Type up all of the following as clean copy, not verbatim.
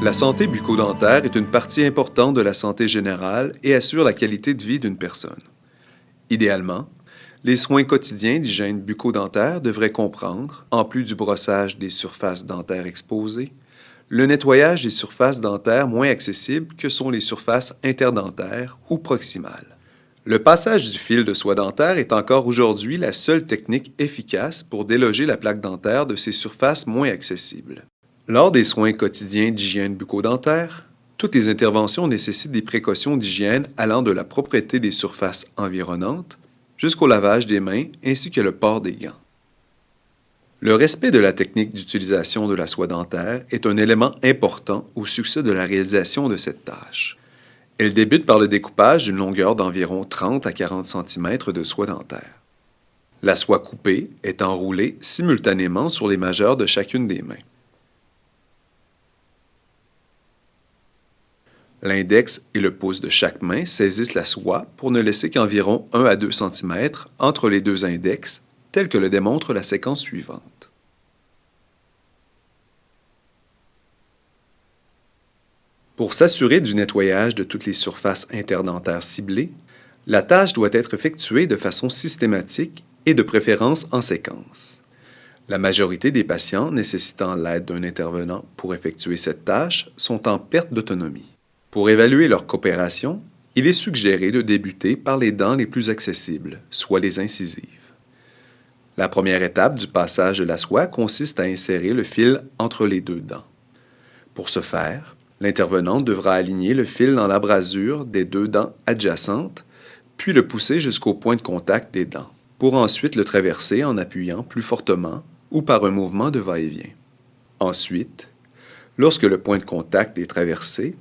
La santé bucco-dentaire est une partie importante de la santé générale et assure la qualité de vie d'une personne. Idéalement, les soins quotidiens d'hygiène bucco-dentaire devraient comprendre, en plus du brossage des surfaces dentaires exposées, le nettoyage des surfaces dentaires moins accessibles que sont les surfaces interdentaires ou proximales. Le passage du fil de soie dentaire est encore aujourd'hui la seule technique efficace pour déloger la plaque dentaire de ces surfaces moins accessibles. Lors des soins quotidiens d'hygiène bucco-dentaire, toutes les interventions nécessitent des précautions d'hygiène allant de la propreté des surfaces environnantes jusqu'au lavage des mains ainsi que le port des gants. Le respect de la technique d'utilisation de la soie dentaire est un élément important au succès de la réalisation de cette tâche. Elle débute par le découpage d'une longueur d'environ 30 à 40 cm de soie dentaire. La soie coupée est enroulée simultanément sur les majeurs de chacune des mains. L'index et le pouce de chaque main saisissent la soie pour ne laisser qu'environ 1 à 2 cm entre les deux index, tel que le démontre la séquence suivante. Pour s'assurer du nettoyage de toutes les surfaces interdentaires ciblées, la tâche doit être effectuée de façon systématique et de préférence en séquence. La majorité des patients nécessitant l'aide d'un intervenant pour effectuer cette tâche sont en perte d'autonomie. Pour évaluer leur coopération, il est suggéré de débuter par les dents les plus accessibles, soit les incisives. La première étape du passage de la soie consiste à insérer le fil entre les deux dents. Pour ce faire, l'intervenant devra aligner le fil dans l'abrasure des deux dents adjacentes, puis le pousser jusqu'au point de contact des dents, pour ensuite le traverser en appuyant plus fortement ou par un mouvement de va-et-vient. Ensuite, lorsque le point de contact est traversé,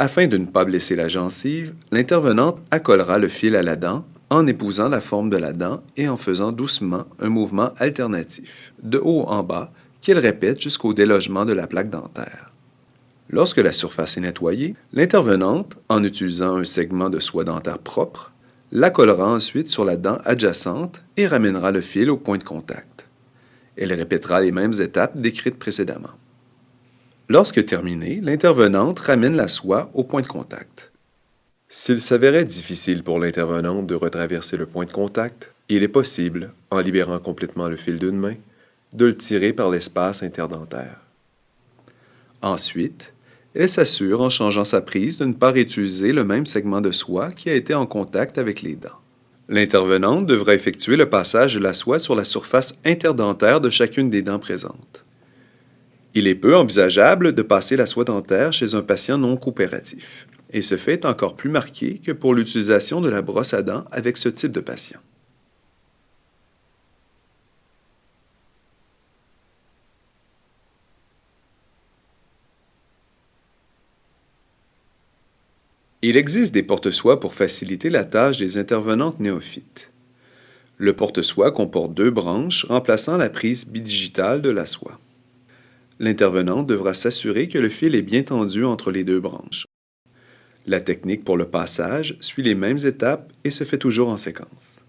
afin de ne pas blesser la gencive, l'intervenante accolera le fil à la dent en épousant la forme de la dent et en faisant doucement un mouvement alternatif, de haut en bas, qu'elle répète jusqu'au délogement de la plaque dentaire. Lorsque la surface est nettoyée, l'intervenante, en utilisant un segment de soie dentaire propre, l'accolera ensuite sur la dent adjacente et ramènera le fil au point de contact. Elle répétera les mêmes étapes décrites précédemment. Lorsque terminée, l'intervenante ramène la soie au point de contact. S'il s'avérait difficile pour l'intervenante de retraverser le point de contact, il est possible, en libérant complètement le fil d'une main, de le tirer par l'espace interdentaire. Ensuite, elle s'assure en changeant sa prise de ne pas réutiliser le même segment de soie qui a été en contact avec les dents. L'intervenante devra effectuer le passage de la soie sur la surface interdentaire de chacune des dents présentes. Il est peu envisageable de passer la soie dentaire chez un patient non coopératif, et ce fait est encore plus marqué que pour l'utilisation de la brosse à dents avec ce type de patient. Il existe des porte-soies pour faciliter la tâche des intervenantes néophytes. Le porte-soie comporte deux branches remplaçant la prise bidigitale de la soie. L'intervenant devra s'assurer que le fil est bien tendu entre les deux branches. La technique pour le passage suit les mêmes étapes et se fait toujours en séquence.